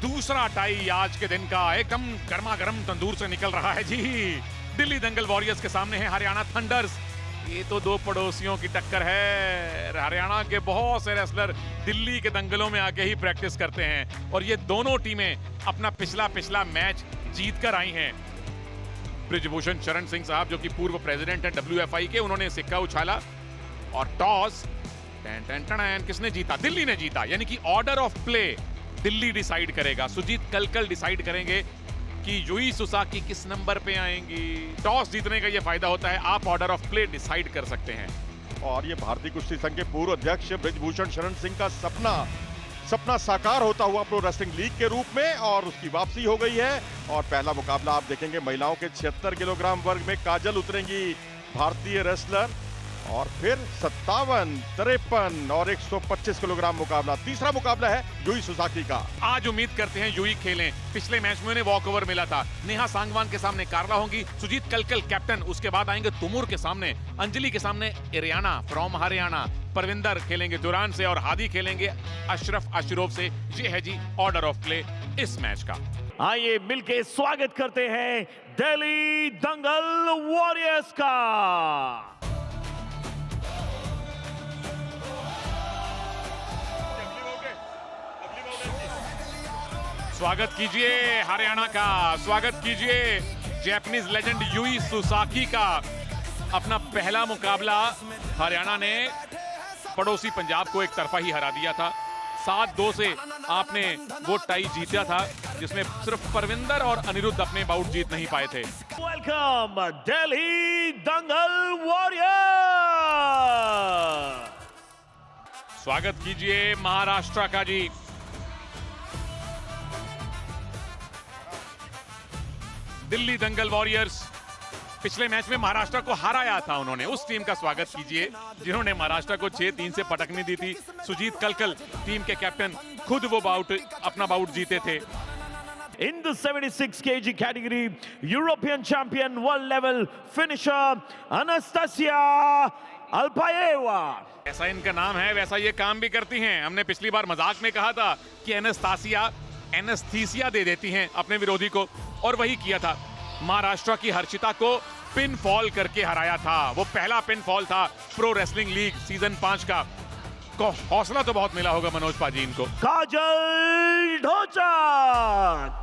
दूसरा टाई आज के दिन का एकदम गर्मा गर्म तंदूर से निकल रहा है जी। दिल्ली दंगल वॉरियर्स के सामने है हरियाणा थंडर्स। ये तो दो पड़ोसियों की टक्कर है। हरियाणा के बहुत से रेसलर दिल्ली के दंगलों में आके ही प्रैक्टिस करते हैं और ये दोनों टीमें अपना पिछला मैच जीत कर आई हैं। ब्रिजभूषण शरण सिंह साहब जो कि पूर्व प्रेसिडेंट हैं WFI के, उन्होंने सिक्का उछाला और टॉस किसने जीता? दिल्ली ने जीता। यानी कि order of play Delhi decide करेगा। सुजीत कलकल डिसाइड करेंगे कि यूई सुसाकी किस नंबर पे आएंगी। टॉस जीतने का ये फायदा होता है, आप ऑर्डर ऑफ प्ले डिसाइड कर सकते हैं। और ये भारतीय कुश्ती संघ के पूर्व अध्यक्ष ब्रिजभूषण शरण सिंह का सपना साकार होता हुआ प्रो रेसलिंग लीग के रूप में, और उसकी वापसी हो गई है। और पहला मुकाबला आप देखेंगे महिलाओं के 76 किलोग्राम वर्ग में काजल उतरेंगी, भारतीय रेसलर। और फिर 57, 53 और 125 किलोग्राम मुकाबला। तीसरा मुकाबला है यूई सुसाकी का। आज उम्मीद करते हैं यूई खेलें। पिछले मैच में उन्हें वॉक ओवर मिला था। नेहा सांगवान के सामने कार्ला होंगी, सुजीत कलकल कैप्टन, उसके बाद आएंगे तुमुर के सामने, अंजलि के सामने इरियाना फ्रॉम हरियाणा, परविंदर खेलेंगे दुरान से और हादी खेलेंगे अशरफ अशरोफ से। ये है जी ऑर्डर ऑफ प्ले इस मैच का। आइए मिलके स्वागत करते हैं दिल्ली दंगल वॉरियर्स का। स्वागत कीजिए हरियाणा का, स्वागत कीजिए जैपनीज लेजेंड यूई सुसाकी का। अपना पहला मुकाबला हरियाणा ने पड़ोसी पंजाब को एक तरफा ही हरा दिया था। 7-2 से आपने वो टाई जीता था जिसमें सिर्फ परविंदर और अनिरुद्ध अपने बाउट जीत नहीं पाए थे। वेलकम दिल्ली दंगल वॉरियर। स्वागत कीजिए महाराष्ट्र का जी। दिल्ली दंगल वॉरियर्स पिछले मैच में महाराष्ट्र को हराया था उन्होंने। उस टीम का स्वागत कीजिए जिन्होंने महाराष्ट्र को 6-3 से पटकनी दी थी। सुजीत कलकल टीम के कैप्टन, खुद वो अपना बाउट जीते थे। In the 76 kg category, European champion, world level finisher, Anastasia Alpayeva. ऐसा इनका नाम है वैसा ये काम भी करती हैं। हमने पिछली बार मजाक में कहा था कि एनास्तासिया एनेस्थीसिया दे देती हैं अपने विरोधी को, और वही किया था। महाराष्ट्र की हर्षिता को पिन फॉल करके हराया था। वो पहला पिन फॉल था प्रो रेसलिंग लीग सीजन 5 का। को हौसला तो बहुत मिला होगा मनोज पाजी इनको। काजल ढोचा,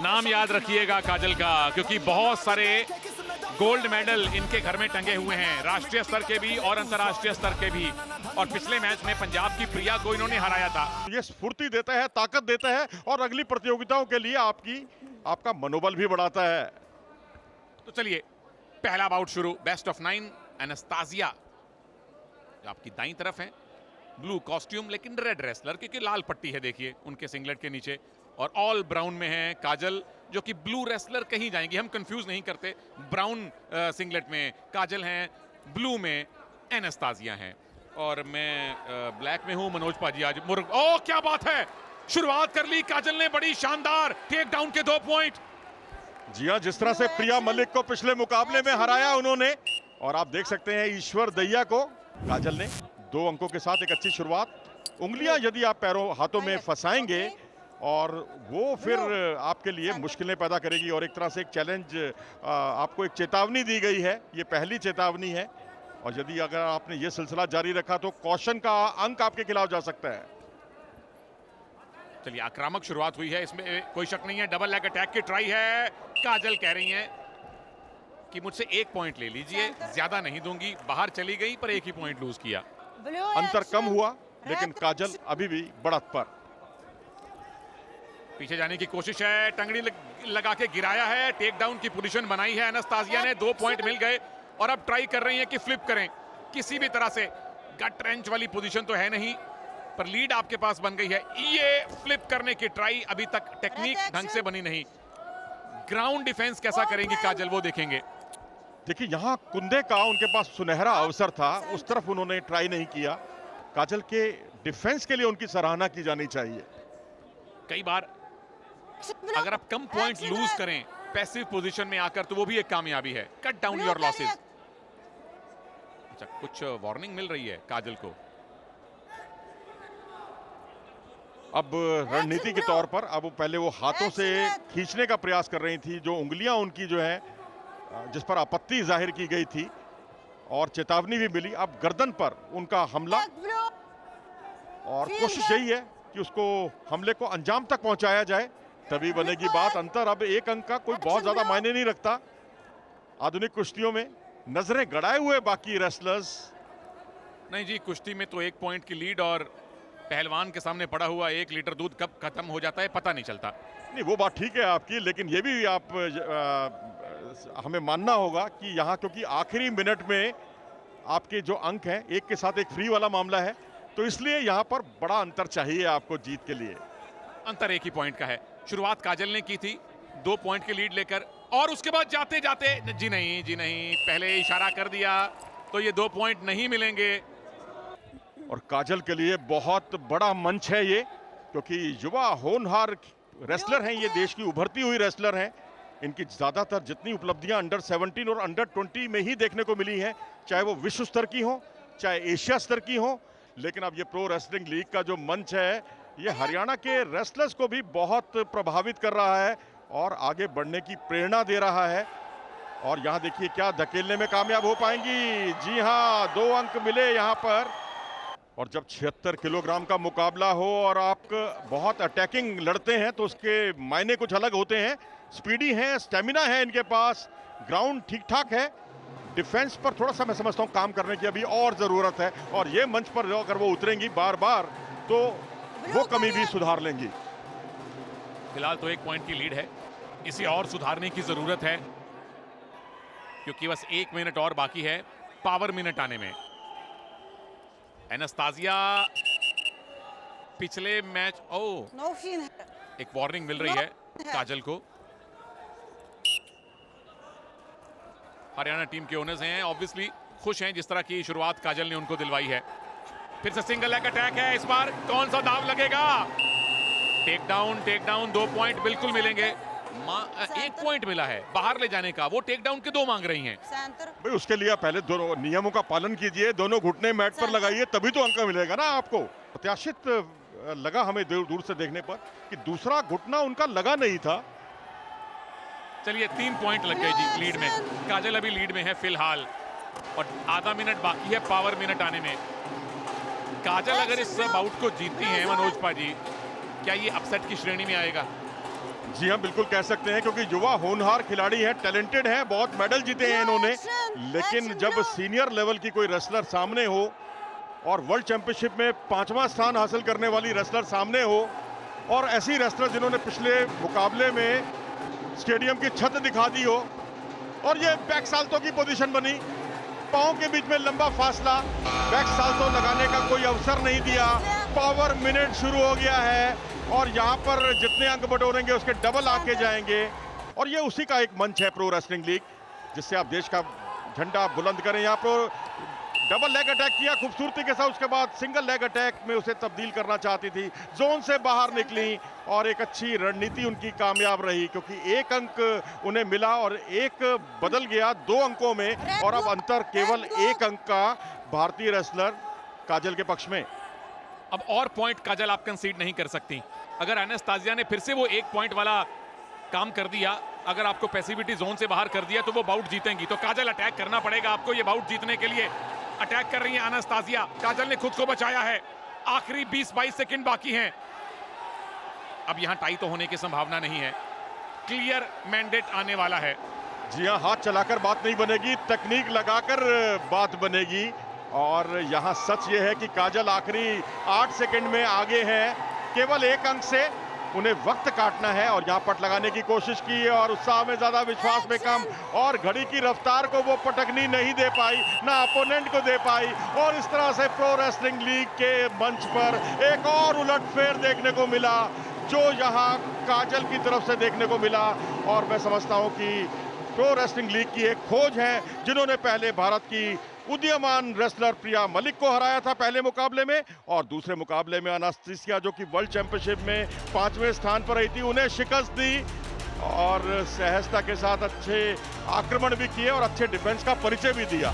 नाम याद रखिएगा काजल का, क्योंकि बहुत सारे गोल्ड मेडल इनके घर में टंगे हुए हैं, राष्ट्रीय स्तर के भी और अंतर्राष्ट्रीय स्तर के भी। और पिछले मैच में पंजाब की प्रिया को इन्होंने हराया था। ये स्फूर्ति देता है, ताकत देता है, और अगली प्रतियोगिताओं के लिए आपका मनोबल भी बढ़ाता है। तो चलिए पहला बाउट शुरू। बेस्ट ऑफ 9 एनास्तासिया आपकी दाईं तरफ है, ब्लू कॉस्ट्यूम लेकिन रेड रेसलर, क्योंकि लाल पट्टी है देखिए उनके सिंगलेट के नीचे। और ऑल ब्राउन में है काजल जो कि ब्लू रेसलर कहीं जाएंगी, हम कंफ्यूज नहीं करते। ब्राउन सिंगलेट में काजल हैं, ब्लू में एनास्तासिया हैं, और मैं ब्लैक में हूं मनोज पाजी आज। ओ क्या बात है, शुरुआत कर ली काजल ने, बड़ी शानदार टेक डाउन के 2 पॉइंट। जी हाँ, जिस तरह से प्रिया मलिक को पिछले मुकाबले में हराया उन्होंने, और आप देख सकते हैं ईश्वर दहिया को काजल ने 2 अंकों के साथ एक अच्छी शुरुआत। उंगलियां यदि आप पैरों हाथों में फंसाएंगे और वो फिर आपके लिए मुश्किलें पैदा करेगी, और एक तरह से एक चैलेंज, आपको एक चेतावनी दी गई है। ये पहली चेतावनी है, और यदि अगर आपने ये सिलसिला जारी रखा तो कॉशन का अंक आपके खिलाफ जा सकता है। चलिए आक्रामक शुरुआत हुई है, इसमें कोई शक नहीं है। डबल लेग अटैक की ट्राई है। काजल कह रही हैं कि मुझसे 1 पॉइंट ले लीजिए, ज्यादा नहीं दूंगी। बाहर चली गई पर 1 ही पॉइंट लूज किया। अंतर कम हुआ, लेकिन काजल अभी भी बढ़त पर। पीछे जाने की कोशिश है, टंगड़ी लगा के गिराया है, टेक डाउन की पोजीशन बनाई है एनास्तासिया ने। 2 पॉइंट मिल गए और अब ट्राई कर रही हैं कि फ्लिप करें किसी भी तरह से। गट रेंच वाली पोजीशन तो है नहीं, पर लीड आपके पास बन गई है। ये फ्लिप करने की ट्राई अभी तक टेक्निक ढंग से बनी नहीं। ग्राउंड डिफेंस कैसा करेंगी काजल, वो देखेंगे। देखिए यहाँ कुंदे का उनके पास सुनहरा अवसर था, उस तरफ उन्होंने ट्राई नहीं किया। काजल के डिफेंस के लिए उनकी सराहना की जानी चाहिए। कई बार अगर आप कम पॉइंट लूज करें पैसिव पोजीशन में आकर, तो वो भी एक कामयाबी है। Cut down your losses. अच्छा, कुछ वार्निंग मिल रही है काजल को। अब रणनीति के तौर पर अब पहले वो हाथों से खींचने का प्रयास कर रही थी, जो उंगलियां उनकी जो है जिस पर आपत्ति जाहिर की गई थी और चेतावनी भी मिली, अब गर्दन पर उनका हमला और कोशिश यही है कि उसको हमले को अंजाम तक पहुंचाया जाए, तभी बनेगी बात। अंतर अब एक अंक का कोई बहुत ज्यादा मायने नहीं रखता आधुनिक कुश्तियों में। नजरें गड़ाए हुए बाकी रेसलर्स। नहीं जी, कुश्ती में तो 1 पॉइंट की लीड और पहलवान के सामने पड़ा हुआ 1 लीटर दूध कब खत्म हो जाता है पता नहीं चलता। नहीं, वो बात ठीक है आपकी, लेकिन ये भी आप हमें मानना होगा कि यहाँ क्योंकि आखिरी मिनट में आपके जो अंक हैं, एक के साथ एक फ्री वाला मामला है, तो इसलिए यहाँ पर बड़ा अंतर चाहिए आपको जीत के लिए। अंतर 1 ही पॉइंट का है। शुरुआत काजल ने की थी 2 पॉइंट की लीड लेकर, और उसके बाद जाते जाते जी नहीं, पहले इशारा कर दिया तो ये 2 पॉइंट नहीं मिलेंगे। और काजल के लिए बहुत बड़ा मंच है ये, क्योंकि युवा होनहार रेसलर हैं, ये देश की उभरती हुई रेसलर हैं। इनकी ज्यादातर जितनी उपलब्धियां अंडर 17 और अंडर 20 में ही देखने को मिली हैं, चाहे वो विश्व स्तर की हो, चाहे एशिया स्तर की हो। लेकिन अब ये प्रो रेसलिंग लीग का जो मंच है, ये हरियाणा के रेसलर्स को भी बहुत प्रभावित कर रहा है और आगे बढ़ने की प्रेरणा दे रहा है। और यहाँ देखिए क्या धकेलने में कामयाब हो पाएंगी। जी हाँ, 2 अंक मिले यहाँ पर। और जब 76 किलोग्राम का मुकाबला हो और आप बहुत अटैकिंग लड़ते हैं तो उसके मायने कुछ अलग होते हैं। स्पीडी हैं, स्टेमिना है इनके पास, ग्राउंड ठीक ठाक है, डिफेंस पर थोड़ा सा मैं समझता हूँ काम करने की अभी और ज़रूरत है। और ये मंच पर अगर वो उतरेंगी बार बार तो वो कमी भी सुधार लेंगी। फिलहाल तो 1 पॉइंट की लीड है, इसे और सुधारने की जरूरत है क्योंकि बस 1 मिनट और बाकी है पावर मिनट आने में। एनास्तासिया पिछले मैच एक वार्निंग मिल रही है काजल को। हरियाणा टीम के ओनर्स हैं ऑब्वियसली खुश हैं जिस तरह की शुरुआत काजल ने उनको दिलवाई है। फिर से सिंगल लेग अटैक है, इस बार कौन सा दाव लगेगा? टेक डाउन 2 पॉइंट बिल्कुल मिलेंगे। 1 पॉइंट मिला है बाहर ले जाने का, वो टेक डाउन के 2 मांग रही हैं। भाई उसके लिए पहले दोनों नियमों का पालन कीजिए, दोनों घुटने मैट पर लगाइए, तभी तो अंक मिलेगा ना आपको। प्रत्याशित लगा हमें दूर से देखने पर कि दूसरा घुटना उनका लगा नहीं था। चलिए 3 पॉइंट लग गए जी लीड में। काजल अभी लीड में है फिलहाल और आधा मिनट बाकी है पावर मिनट आने में। काजल अगर इस बाउट को जीतती हैं मनोज पाजी, क्या ये अपसेट की श्रेणी में आएगा? जी हाँ, बिल्कुल कह सकते हैं, क्योंकि युवा होनहार खिलाड़ी हैं, टैलेंटेड हैं, बहुत मेडल जीते हैं इन्होंने। लेकिन जब सीनियर लेवल की कोई रेसलर सामने हो और वर्ल्ड चैंपियनशिप में 5वां स्थान हासिल करने वाली रेसलर सामने हो, और ऐसी रेसलर जिन्होंने पिछले मुकाबले में स्टेडियम की छत दिखा दी हो, और ये बैक साल्टो की पोजीशन बनी, पांव के बीच में लंबा फासला, बैक साल्टो लगाने का कोई अवसर नहीं दिया। पावर मिनट शुरू हो गया है और यहाँ पर जितने अंक बटोरेंगे उसके डबल आके जाएंगे। और ये उसी का एक मंच है प्रो रेसलिंग लीग, जिससे आप देश का झंडा बुलंद करें। यहाँ पर डबल लेग अटैक किया खूबसूरती के साथ, उसके बाद सिंगल लेग अटैक में उसे तब्दील करना चाहती थी, जोन से बाहर निकली और एक अच्छी रणनीति उनकी कामयाब रही, क्योंकि 1 अंक उन्हें मिला और 1 बदल गया 2 अंकों में। और अब अंतर केवल 1 अंक का भारतीय रेसलर काजल के पक्ष में। अब और पॉइंट काजल आप कंसीड नहीं कर सकती। अगर एनास्तासिया ने फिर से वो 1 पॉइंट वाला काम कर दिया, अगर आपको पैसिविटी जोन से बाहर कर दिया तो वो बाउट जीतेंगी। तो काजल अटैक करना पड़ेगा आपको ये बाउट जीतने के लिए। अटैक कर रही है एनास्तासिया, काजल ने खुद को बचाया है, आखिरी 20-22 सेकंड बाकी हैं। अब यहां टाई तो होने की संभावना नहीं है, क्लियर मैंडेट आने वाला है। जी हाँ, हाथ चलाकर बात नहीं बनेगी, तकनीक लगाकर बात बनेगी। और यहाँ सच ये है कि काजल आखिरी 8 सेकंड में आगे है, केवल 1 अंक से उन्हें वक्त काटना है। और यहाँ पट लगाने की कोशिश की है और उत्साह में ज्यादा, विश्वास में कम, और घड़ी की रफ्तार को वो पटकनी नहीं दे पाई, ना अपोनेंट को दे पाई। और इस तरह से प्रो रेसलिंग लीग के मंच पर एक और उलटफेर देखने को मिला, जो यहाँ काजल की तरफ से देखने को मिला। और मैं समझता हूँ कि प्रो रेसलिंग लीग की एक खोज है, जिन्होंने पहले भारत की उदीयमान रेसलर प्रिया मलिक को हराया था पहले मुकाबले में, और दूसरे मुकाबले में एनास्तासिया जो कि वर्ल्ड चैंपियनशिप में 5वें स्थान पर रही थी, उन्हें शिकस्त दी और सहजता के साथ अच्छे आक्रमण भी किए और अच्छे डिफेंस का परिचय भी दिया।